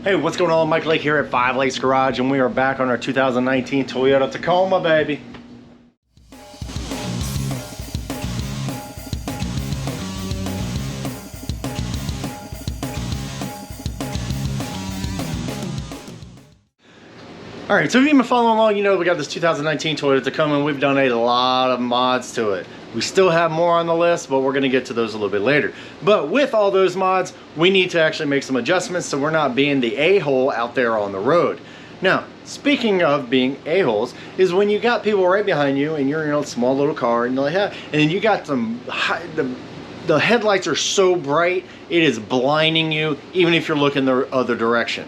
Hey, what's going on? Mike Lake here at 5 Lakes Garage, and we are back on our 2019 Toyota Tacoma, baby. All right, so if you've been following along, you know we got this 2019 Toyota Tacoma, and we've done a lot of mods to it. We still have more on the list, but we're gonna get to those a little bit later. But with all those mods, we need to actually make some adjustments so we're not being the a-hole out there on the road. Now, speaking of being a-holes, is when you got people right behind you and you're in a small little car and like, and then you got some the headlights are so bright, it is blinding you even if you're looking the other direction.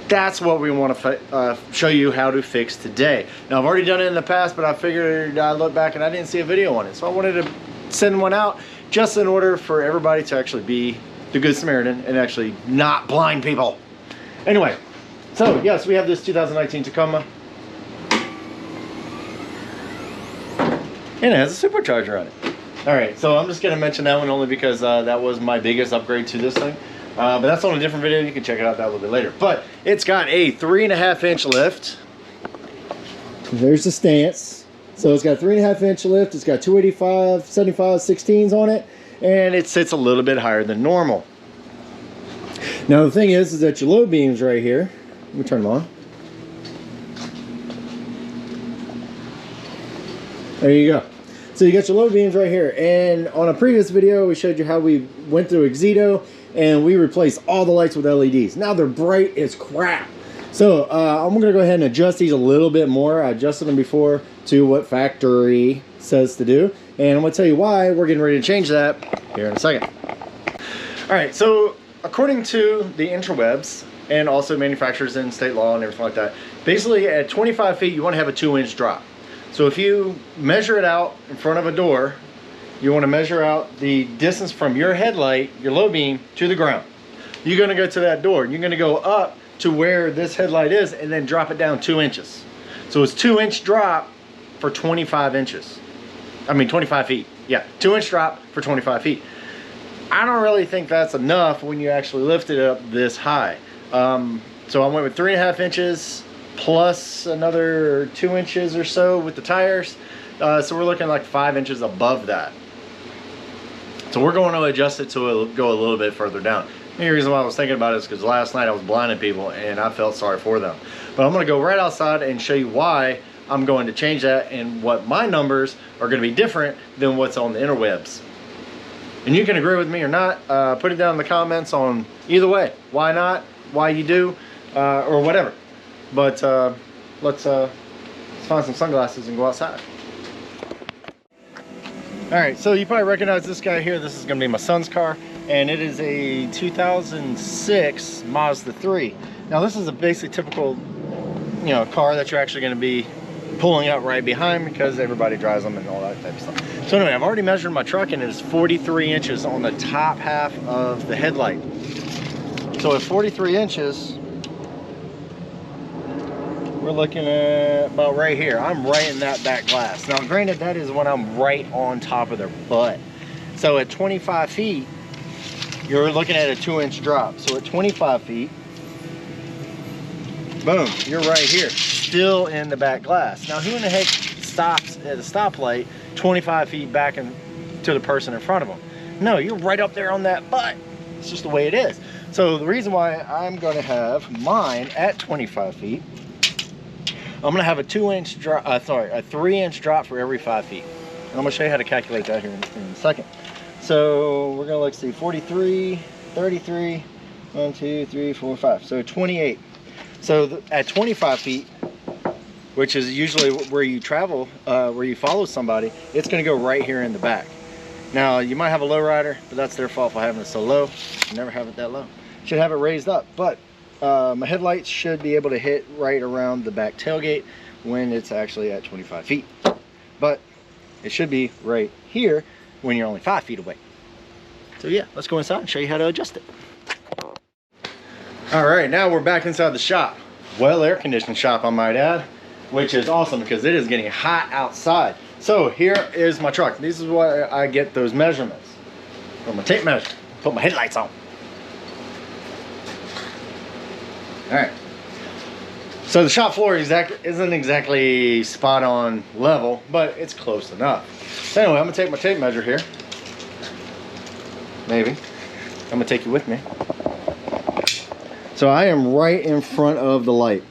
That's what we want to show you how to fix today. Now, I've already done it in the past, but I figured I'd look back and I didn't see a video on it. So I wanted to send one out just in order for everybody to actually be the good Samaritan and actually not blind people. Anyway, so yes, we have this 2019 Tacoma. And it has a supercharger on it. All right, so I'm just gonna mention that one only because that was my biggest upgrade to this thing. But that's on a different video. You can check it out that a little bit later. But it's got a 3.5-inch lift. There's the stance. So it's got a 3.5-inch lift. It's got 285, 75, 16s on it. And it sits a little bit higher than normal. Now the thing is that your low beams right here. Let me turn them on. There you go. So you got your low beams right here. And on a previous video, we showed you how we went through Exito and we replaced all the lights with LEDs. Now they're bright as crap. So I'm gonna go ahead and adjust these a little bit more. I adjusted them before to what factory says to do. And I'm gonna tell you why we're getting ready to change that here in a second. All right, so according to the interwebs and also manufacturers and state law and everything like that, basically at 25 feet, you wanna have a 2-inch drop. So if you measure it out in front of a door, you want to measure out the distance from your headlight, your low beam, to the ground. You're going to go to that door. You're going to go up to where this headlight is and then drop it down 2 inches. So it's 2-inch drop for 25 inches. I mean 25 feet. Yeah, 2-inch drop for 25 feet. I don't really think that's enough when you actually lift it up this high. So I went with 3.5 inches plus another 2 inches or so with the tires. So we're looking like 5 inches above that. So we're going to adjust it to go a little bit further down. The reason why I was thinking about it is because last night I was blinding people and I felt sorry for them. But I'm going to go right outside and show you why I'm going to change that and what my numbers are going to be different than what's on the interwebs. And you can agree with me or not. Put it down in the comments on either way. Why not? Why you do? Or whatever. But let's find some sunglasses and go outside. All right, so you probably recognize this guy here. This is gonna be my son's car, and it is a 2006 Mazda 3. Now this is a basic typical, car that you're actually gonna be pulling up right behind because everybody drives them and all that type of stuff. So anyway, I've already measured my truck and it is 43 inches on the top half of the headlight. So at 43 inches, we're looking at about right here. I'm right in that back glass. Now granted, that is when I'm right on top of their butt. So at 25 feet, you're looking at a 2-inch drop. So at 25 feet, boom, you're right here, still in the back glass. Now who in the heck stops at a stoplight 25 feet back and to the person in front of them? No, you're right up there on that butt. It's just the way it is. So the reason why I'm gonna have mine at 25 feet, I'm gonna have a 2-inch drop, a 3-inch drop for every 5 feet. And I'm gonna show you how to calculate that here in a second. So we're gonna look, see, 43, 33, 1, 2, 3, 4, 5. So 28. So at 25 feet, which is usually where you travel, where you follow somebody, it's gonna go right here in the back. Now you might have a low rider, but that's their fault for having it so low. You never have it that low. Should have it raised up, but my headlights should be able to hit right around the back tailgate when it's actually at 25 feet. But it should be right here when you're only 5 feet away. So yeah, let's go inside and show you how to adjust it. All right, now we're back inside the shop. Well air conditioned shop, I might add, which is awesome because it is getting hot outside. So here is my truck. This is where I get those measurements from my tape measure. Put my headlights on. All right. So the shop floor isn't exactly spot on level, but it's close enough. So anyway, I'm gonna take my tape measure here. Maybe. I'm gonna take you with me. So I am right in front of the light.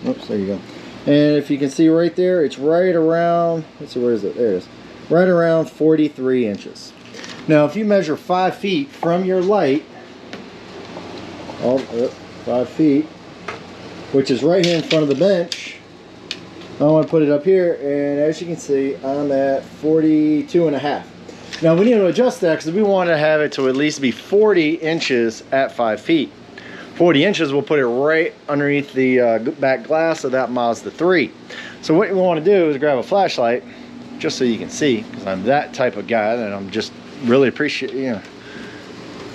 Oops, there you go. And if you can see right there, it's right around, let's see, where is it? There it is. Right around 43 inches. Now, if you measure 5 feet from your light, 5 feet, which is right here in front of the bench, I want to put it up here, and as you can see, I'm at 42 and a half. Now, we need to adjust that because we want to have it to at least be 40 inches at 5 feet. 40 inches, we'll put it right underneath the back glass of that Mazda 3. So what you want to do is grab a flashlight, just so you can see, because I'm that type of guy that I'm just really appreciate, you know,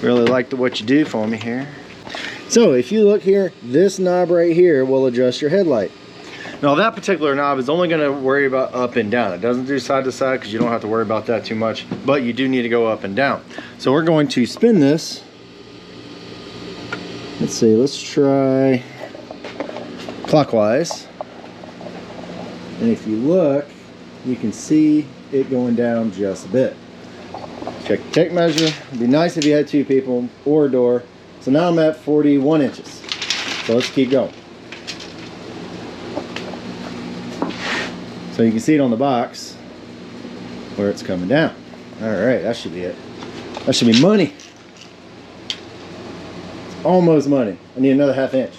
really like what you do for me here. So if you look here, this knob right here will adjust your headlight. Now that particular knob is only going to worry about up and down. It doesn't do side to side because you don't have to worry about that too much, but you do need to go up and down. So we're going to spin this. Let's see, let's try clockwise. And if you look, you can see it going down just a bit. Check the tape measure. It'd be nice if you had 2 people or a door. So now I'm at 41 inches. So let's keep going. So you can see it on the box where it's coming down. All right, that should be it. That should be money. It's almost money. I need another 1/2 inch.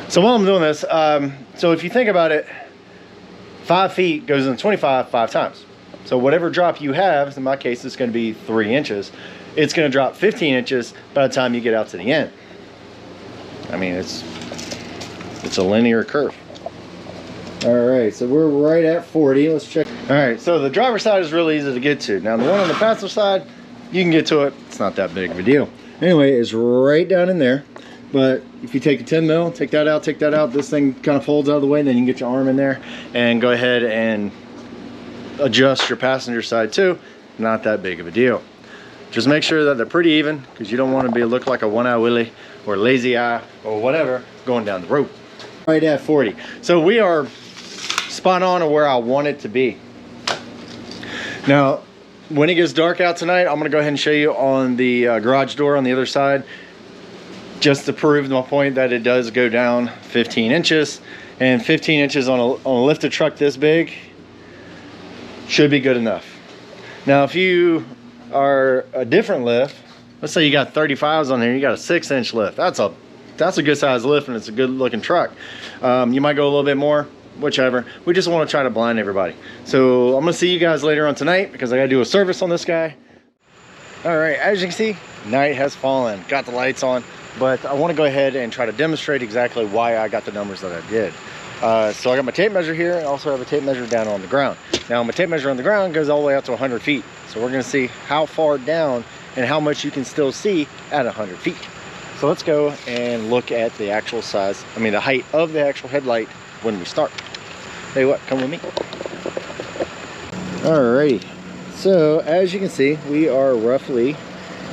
So while I'm doing this, so if you think about it, 5 feet goes in 25 5 times. So whatever drop you have, in my case, it's going to be 3 inches. It's going to drop 15 inches by the time you get out to the end. I mean, it's a linear curve. All right, so we're right at 40. Let's check. All right, so the driver's side is really easy to get to. Now the one on the passenger side, you can get to it. It's not that big of a deal. Anyway, it's right down in there. But if you take a 10 mil, take that out, this thing kind of folds out of the way, and then you can get your arm in there and go ahead and adjust your passenger side too. Not that big of a deal. Just make sure that they're pretty even, because you don't want to look like a one-eye Willie or lazy eye or whatever going down the road. Right at 40. So we are spot on to where I want it to be. Now, when it gets dark out tonight, I'm going to go ahead and show you on the garage door on the other side, just to prove my point that it does go down 15 inches. And 15 inches on a lifted truck this big should be good enough. Now, if you are a different lift, let's say you got 35s on there, you got a 6-inch lift. That's a good size lift, and it's a good looking truck. You might go a little bit more, whichever. We just want to try to blind everybody. So I'm gonna see you guys later on tonight, because I gotta do a service on this guy. All right, as you can see, night has fallen. Got the lights on, but I want to go ahead and try to demonstrate exactly why I got the numbers that I did. So I got my tape measure here, and also have a tape measure down on the ground. Now my tape measure on the ground goes all the way up to 100 feet. So we're gonna see how far down and how much you can still see at 100 feet. So let's go and look at the actual size, the height of the actual headlight when we start. Tell you what, come with me. Alrighty, so as you can see, we are roughly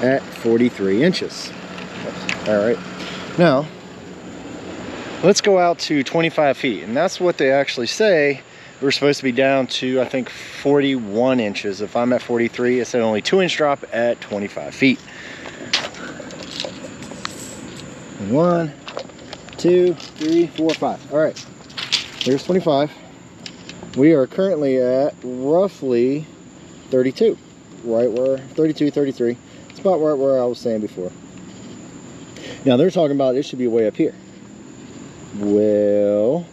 at 43 inches. Alright, now let's go out to 25 feet, and that's what they actually say. We're supposed to be down to, I think, 41 inches. If I'm at 43, it's an only 2-inch drop at 25 feet. 1, 2, 3, 4, 5. All right, here's 25. We are currently at roughly 32, right where 32, 33. It's about right where I was saying before. Now they're talking about it should be way up here. Well,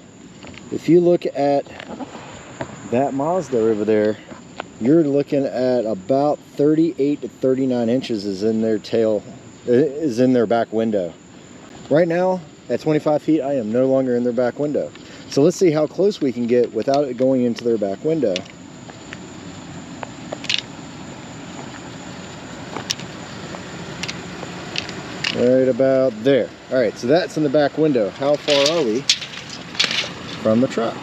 if you look at that Mazda over there, you're looking at about 38 to 39 inches is in their tail, is in their back window. Right now, at 25 feet, I am no longer in their back window. So let's see how close we can get without it going into their back window. Right about there. All right, so that's in the back window. How far are we from the truck?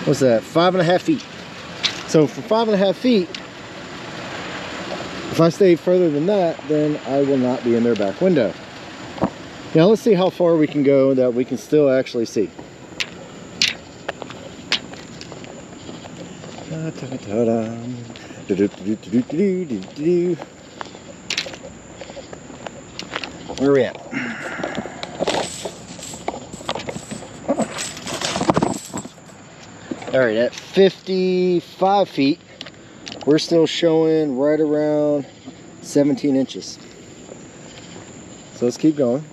What's that? 5.5 feet. So for 5.5 feet, if I stay further than that, then I will not be in their back window. Now let's see how far we can go that we can still actually see. Where are we at? All right, at 55 feet, we're still showing right around 17 inches. So let's keep going.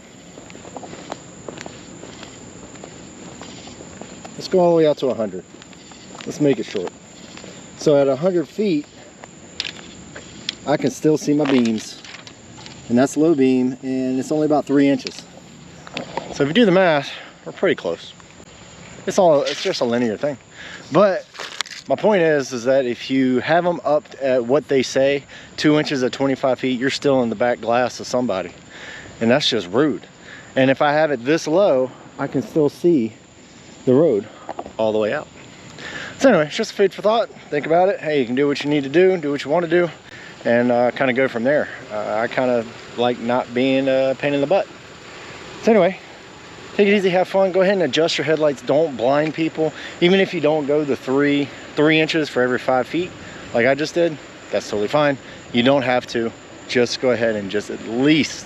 Let's go all the way out to 100. Let's make it short. So at 100 feet, I can still see my beams. And that's low beam, and it's only about 3 inches. So if you do the math, we're pretty close. It's just a linear thing. But my point is that if you have them up at what they say, 2 inches at 25 feet, you're still in the back glass of somebody. And that's just rude. And if I have it this low, I can still see the road all the way out. So anyway, it's just food for thought. Think about it. Hey, you can do what you need to do what you want to do, and kind of go from there. I kind of like not being a pain in the butt. So anyway, take it easy, have fun. Go ahead and adjust your headlights. Don't blind people. Even if you don't go the three inches for every 5 feet, like I just did, that's totally fine. You don't have to. Just go ahead and just at least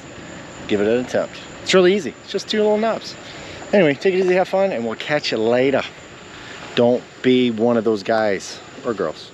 give it an attempt. It's really easy. It's just 2 little knobs. Anyway, take it easy, have fun, and we'll catch you later. Don't be one of those guys or girls.